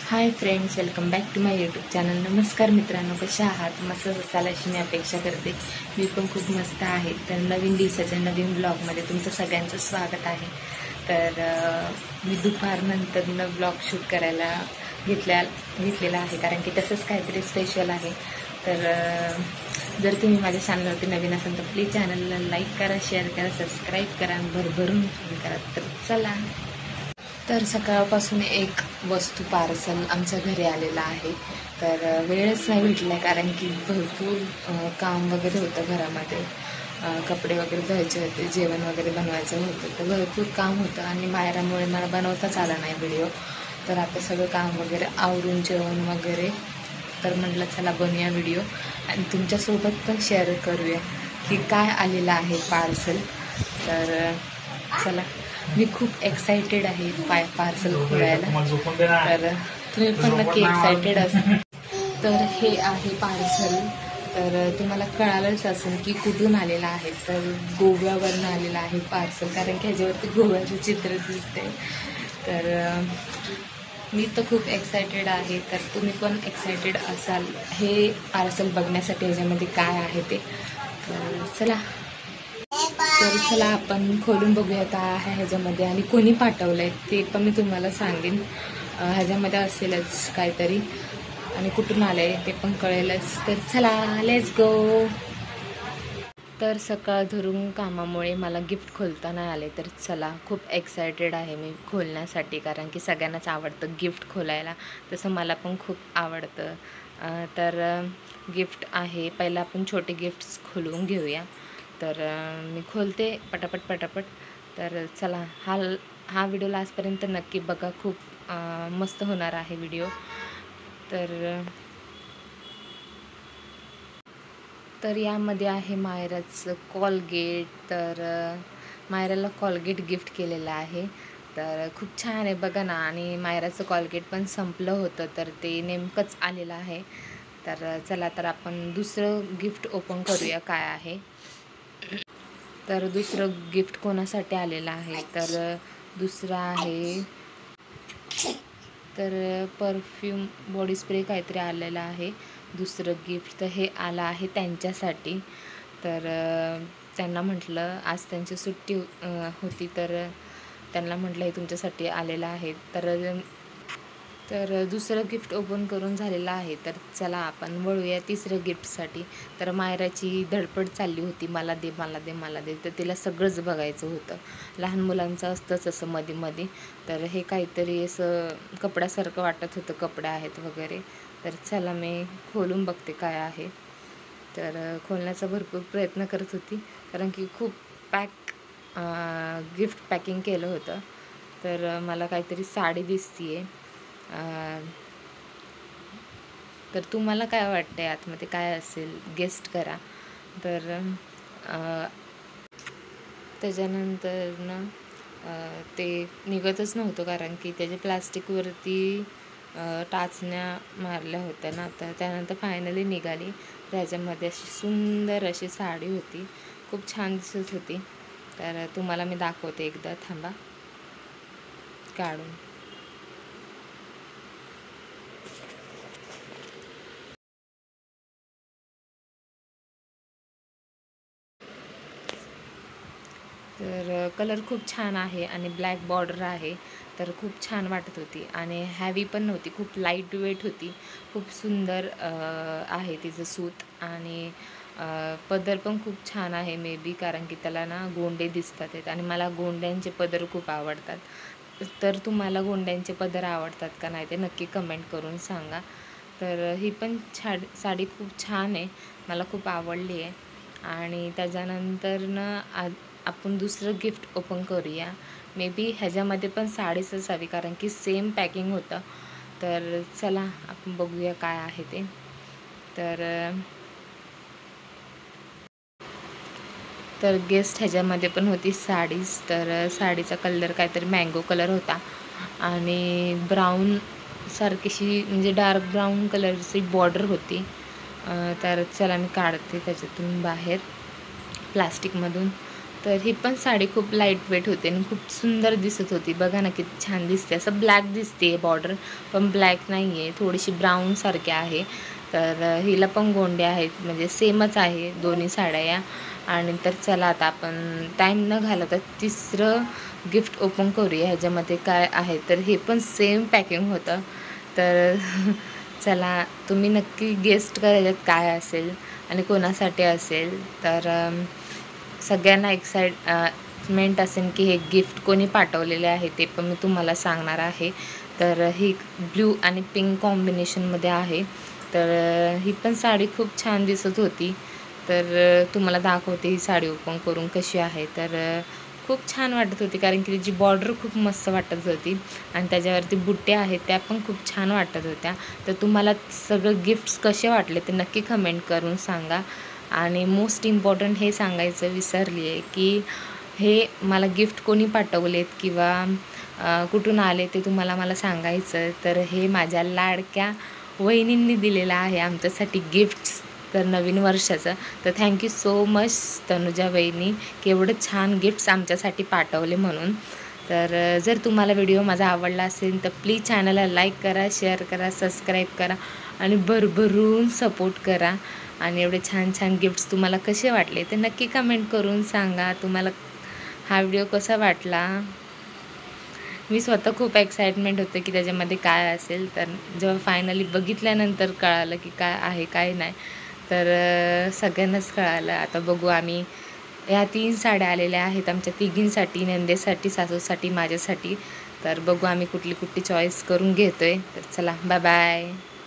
High friends, welcome back to my YouTube channel. नमस्कार मित्रांनो, कशा आहात? मस्त असाल अशी मी अपेक्षा करते. मी पण खूप मस्त आहे. तर नवीन दिवसाच्या नवीन ब्लॉगमध्ये तुमचं सगळ्यांचं स्वागत आहे. तर मी दुपारनंतरनं ब्लॉग शूट करायला घेतलेला आहे, कारण की तसंच काहीतरी स्पेशल आहे. तर जर तुम्ही माझ्या चॅनलवरती नवीन असाल तर प्लीज चॅनलला लाईक करा, शेअर करा, सबस्क्राईब करा, भरभरून करा. तर चला. तर सकाळपासून एक वस्तू पार्सल आमच्या घरी आलेला आहे. तर वेळच नाही भेटला, कारण की भरपूर काम वगैरे होतं घरामध्ये. कपडे वगैरे धुवायचे होते, जेवण वगैरे बनवायचं होतं, तर भरपूर काम होतं आणि मायरामुळे मला बनवताच आला नाही व्हिडिओ. तर आता सगळं काम वगैरे आवरून जेवण वगैरे, तर म्हटलं चला बनवूया व्हिडिओ आणि तुमच्यासोबत पण शेअर करूया की काय आलेलं आहे पार्सल. तर चला, मी खूप एक्सायटेड आहे पार्सल खोलायला. तर तुम्ही पण नक्की एक्सायटेड असाल. तर हे आहे पार्सल. तर तुम्हाला कळालंच असेल की कुठून आलेलं आहे. तर गोव्यावरून आलेलं आहे पार्सल, कारण की ह्याच्यावरती गोव्याचं चित्र दिसते. तर मी तर खूप एक्सायटेड आहे. तर तुम्ही पण एक्सायटेड असाल हे पार्सल बघण्यासाठी, ह्याच्यामध्ये काय आहे ते. तर चला आपण खोलून बघूया काय आहे ह्याच्यामध्ये आणि कोणी पाठवलं आहे ते पण मी तुम्हाला सांगेन. ह्याच्यामध्ये असेलच काहीतरी आणि कुठून आलं आहे ते पण कळेलच. तर चला, लेट्स गो. तर सकाळ धरून कामामुळे मला गिफ्ट खोलता नाही आले. तर चला, खूप एक्सायटेड आहे मी खोलण्यासाठी, कारण की सगळ्यांनाच आवडतं गिफ्ट खोलायला, तसं मला पण खूप आवडतं. तर गिफ्ट आहे. पहिला आपण छोटे गिफ्ट्स खोलून घेऊया. तर मी खोलते पटापट. तर चला, हा व्हिडिओ लास्टपर्यंत नक्की बघा, खूप मस्त होणार आहे व्हिडिओ. तर यामध्ये आहे मायराचं कॉलगेट. तर मायराला कॉलगेट गिफ्ट केलेलं आहे. तर खूप छान आहे बघा ना. आणि मायराचं कॉलगेट पण संपलं होतं, तर ते नेमकंच आलेलं आहे. तर चला, तर आपण दुसरं गिफ्ट ओपन करूया काय आहे. तर दुसरं गिफ्ट कोणासाठी आलेलं आहे, तर दुसरं आहे तर परफ्यूम बॉडी स्प्रे काहीतरी आलेलं आहे दुसरं गिफ्ट. तर हे आलं आहे त्यांच्यासाठी. तर त्यांना म्हटलं, आज त्यांची सुट्टी होती, तर त्यांना म्हटलं हे तुमच्यासाठी आलेलं आहे. तर दुसरं गिफ्ट ओपन करून झालेलं आहे. तर चला आपण वळूया तिसऱ्या गिफ्टसाठी. तर मायराची धडपड चालली होती, मला दे. तर तिला सगळंच बघायचं होतं. लहान मुलांचं असतंच असं मध्ये. तर हे काहीतरी असं कपड्यासारखं वाटत होतं, कपडे आहेत वगैरे. तर चला, मी खोलून बघते काय आहे. तर खोलण्याचा भरपूर प्रयत्न करत होती, कारण की खूप गिफ्ट पॅकिंग केलं होतं. तर मला काहीतरी साडी दिसतीये. तर तुम्हाला काय वाटतंय आतमध्ये काय असेल, गेस्ट करा. तर त्याच्यानंतर ते निघतच नव्हतं, कारण की त्याच्या प्लास्टिकवरती टाचण्या मारल्या होत्या ना. तर त्यानंतर फायनली निघाली. त्याच्यामध्ये अशी सुंदर अशी साडी होती, खूप छान दिसत होती. तर तुम्हाला मी दाखवते एकदा, थांबा काढून. तर कलर खूप छान आहे आणि ब्लॅक बॉर्डर आहे. तर खूप छान वाटत होती आणि हॅवी पण नव्हती, खूप लाईट वेट होती. खूप सुंदर आहे तिचं सूत. आणि पदर पण खूप छान आहे, मे बी कारण की त्याला ना गोंडे दिसतात आहेत आणि मला गोंड्यांचे पदर खूप आवडतात. तर तुम्हाला गोंड्यांचे पदर आवडतात का नाही ते नक्की कमेंट करून सांगा. तर ही पण साडी खूप छान आहे, मला खूप आवडली आहे. आणि त्याच्यानंतर आपण दुसरं गिफ्ट ओपन करूया. मे बी ह्याच्यामध्ये पण साडीच असावी, कारण की सेम पॅकिंग होतं. तर चला आपण बघूया काय आहे ते. तर गेस्ट ह्याच्यामध्ये पण होती साडीच. तर साडीचा कलर काहीतरी मँगो कलर होता आणि ब्राऊन सारखीशी, म्हणजे डार्क ब्राऊन कलरची बॉर्डर होती. तर चला मी काढते त्याच्यातून बाहेर प्लास्टिकमधून. तर ही पण साडी खूप लाईट वेट होती आणि खूप सुंदर दिसत होती. बघा ना किती छान दिसते. असं ब्लॅक दिसते बॉर्डर, पण ब्लॅक नाही आहे, थोडीशी ब्राऊनसारखी आहे. तर हिला पण गोंडे आहेत, म्हणजे सेमच आहे दोन्ही साड्या या. आणि तर चला आता आपण टाईम न घालवता तिसरं गिफ्ट ओपन करूया. ह्याच्यामध्ये काय आहे तर हे पण सेम पॅकिंग होतं. तर चला तुम्ही नक्की गेस्ट करा ह्याच्यात काय असेल आणि कोणासाठी असेल. तर सगळ्यांना एक्साइटमेंट असेल की हे गिफ्ट कोणी पाठवलेले आहे ते पण मी तुम्हाला सांगणार आहे. तर ही ब्ल्यू आणि पिंक कॉम्बिनेशनमध्ये आहे. तर ही पण साडी खूप छान दिसत होती. तर तुम्हाला दाखवते ही साडी ओपन करून कशी आहे. तर खूप छान वाटत होती, कारण की तिची बॉर्डर खूप मस्त वाटत होती आणि त्याच्यावरती बुट्ट्या आहेत त्या पण खूप छान वाटत होत्या. तर तुम्हाला सगळं गिफ्ट्स कसे वाटले ते नक्की कमेंट करून सांगा. आणि मोस्ट इम्पॉर्टंट हे सांगायचं विसरली आहे की हे मला गिफ्ट कोणी पाठवलेत किंवा कुठून आले ते तुम्हाला मला सांगायचं. तर हे माझ्या लाडक्या वहिनींनी दिलेलं आहे आमच्यासाठी गिफ्ट्स, तर नवीन वर्षाचं. तर थँक्यू सो मच तनुजा वहिनी की एवढं छान गिफ्ट्स आमच्यासाठी पाठवले म्हणून. तर जर तुम्हाला व्हिडिओ माझा आवडला असेल तर प्लीज चॅनलला लाईक करा, शेअर करा, सबस्क्राईब करा आणि भरभरून सपोर्ट करा. आणि एवढे छान छान गिफ्ट्स तुम्हाला कसे वाटले ते नक्की कमेंट करून सांगा. तुम्हाला हा व्हिडिओ कसा वाटला. मी स्वतः खूप एक्साइटमेंट होते की त्याच्यामध्ये काय असेल. तर जेव्हा फायनली बघितल्यानंतर कळालं की काय आहे काय नाही, तर सगळ्यांनाच कळालं. आता बघू आम्ही, ह्या 3 साड्या आलेल्या आहेत आमच्या तिघींसाठी, नंदेसाठी, सासूसाठी, माझ्यासाठी. तर बघू आम्ही कुठली कुठली चॉईस करून घेतो आहे. तर चला बाय बाय.